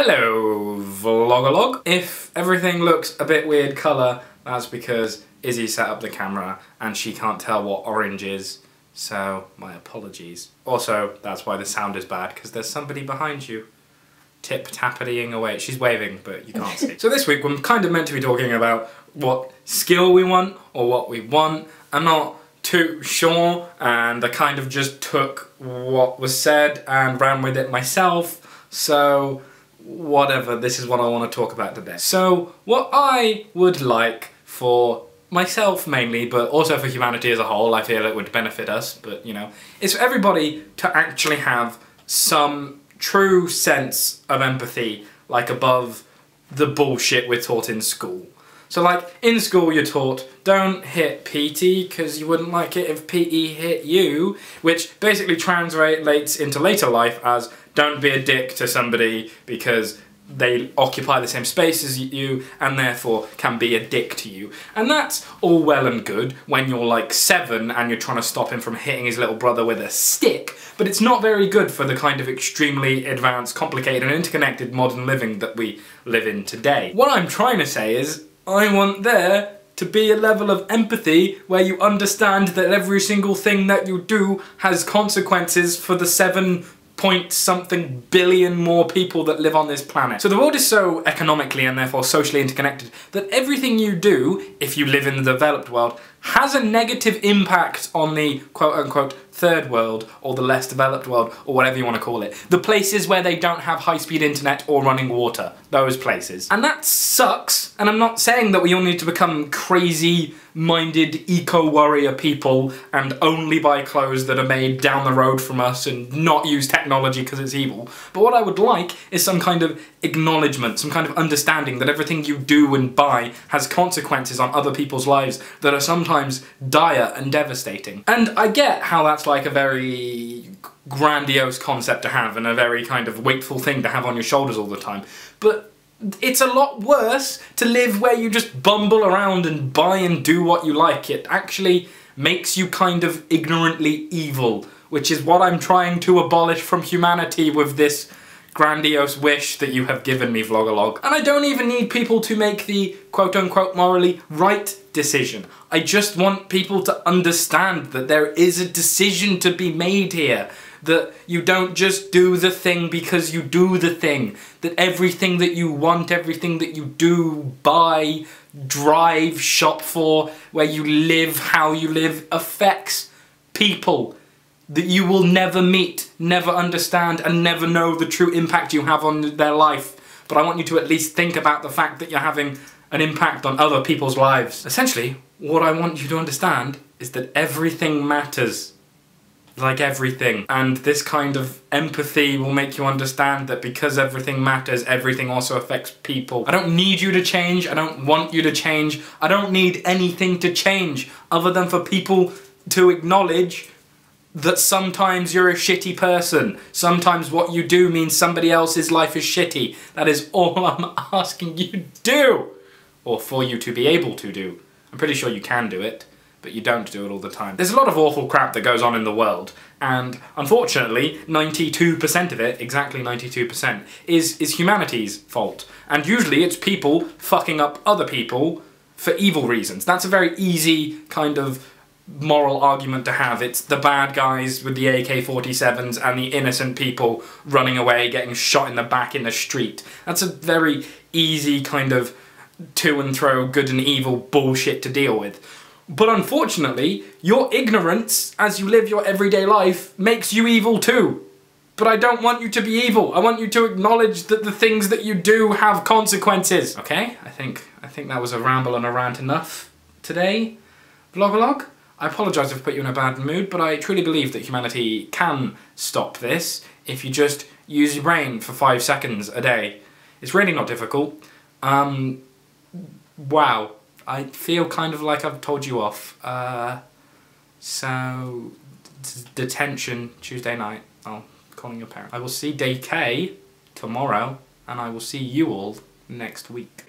Hello, Vlogalogue. If everything looks a bit weird colour, that's because Izzy set up the camera and she can't tell what orange is, so my apologies. Also, that's why the sound is bad, because there's somebody behind you tip-tappetying away. She's waving, but you can't see. So this week we're kind of meant to be talking about what skill we want, or what we want. I'm not too sure, and I kind of just took what was said and ran with it myself, so whatever, this is what I want to talk about today. So, what I would like for myself mainly, but also for humanity as a whole, I feel it would benefit us, but you know, is for everybody to actually have some true sense of empathy, like above the bullshit we're taught in school. So like, in school you're taught, don't hit PT because you wouldn't like it if PE hit you, which basically translates into later life as don't be a dick to somebody because they occupy the same space as you and therefore can be a dick to you. And that's all well and good when you're like 7 and you're trying to stop him from hitting his little brother with a stick, but it's not very good for the kind of extremely advanced, complicated and interconnected modern living that we live in today. What I'm trying to say is, I want there to be a level of empathy where you understand that every single thing that you do has consequences for the 7-point-something billion more people that live on this planet. So the world is so economically and therefore socially interconnected that everything you do, if you live in the developed world, has a negative impact on the quote-unquote third world, or the less developed world, or whatever you want to call it. The places where they don't have high-speed internet or running water. Those places. And that sucks, and I'm not saying that we all need to become crazy-minded eco-warrior people and only buy clothes that are made down the road from us and not use technology because it's evil. But what I would like is some kind of acknowledgement, some kind of understanding that everything you do and buy has consequences on other people's lives that are sometimes dire and devastating. And I get how that's like a very grandiose concept to have and a very kind of weightful thing to have on your shoulders all the time, but it's a lot worse to live where you just bumble around and buy and do what you like. It actually makes you kind of ignorantly evil, which is what I'm trying to abolish from humanity with this grandiose wish that you have given me, Vlogalogue. And I don't even need people to make the quote-unquote morally right decision. I just want people to understand that there is a decision to be made here. That you don't just do the thing because you do the thing. That everything that you want, everything that you do, buy, drive, shop for, where you live, how you live, affects people that you will never meet, never understand, and never know the true impact you have on their life. But I want you to at least think about the fact that you're having an impact on other people's lives. Essentially, what I want you to understand is that everything matters. Like everything. And this kind of empathy will make you understand that because everything matters, everything also affects people. I don't need you to change, I don't want you to change, I don't need anything to change other than for people to acknowledge that sometimes you're a shitty person. Sometimes what you do means somebody else's life is shitty. That is all I'm asking you to do. Or for you to be able to do. I'm pretty sure you can do it, but you don't do it all the time. There's a lot of awful crap that goes on in the world, and unfortunately 92% of it, exactly 92%, is humanity's fault. And usually it's people fucking up other people for evil reasons. That's a very easy kind of moral argument to have. It's the bad guys with the AK-47s and the innocent people running away, getting shot in the back in the street. That's a very easy kind of to and fro good and evil bullshit to deal with. But unfortunately, your ignorance as you live your everyday life makes you evil too. But I don't want you to be evil. I want you to acknowledge that the things that you do have consequences. Okay, I think that was a ramble and a rant enough today, Vlogalogue. I apologise if I put you in a bad mood, but I truly believe that humanity can stop this if you just use your brain for 5 seconds a day. It's really not difficult. Wow. I feel kind of like I've told you off. So, detention Tuesday night. Oh, calling your parents. I will see Day K tomorrow, and I will see you all next week.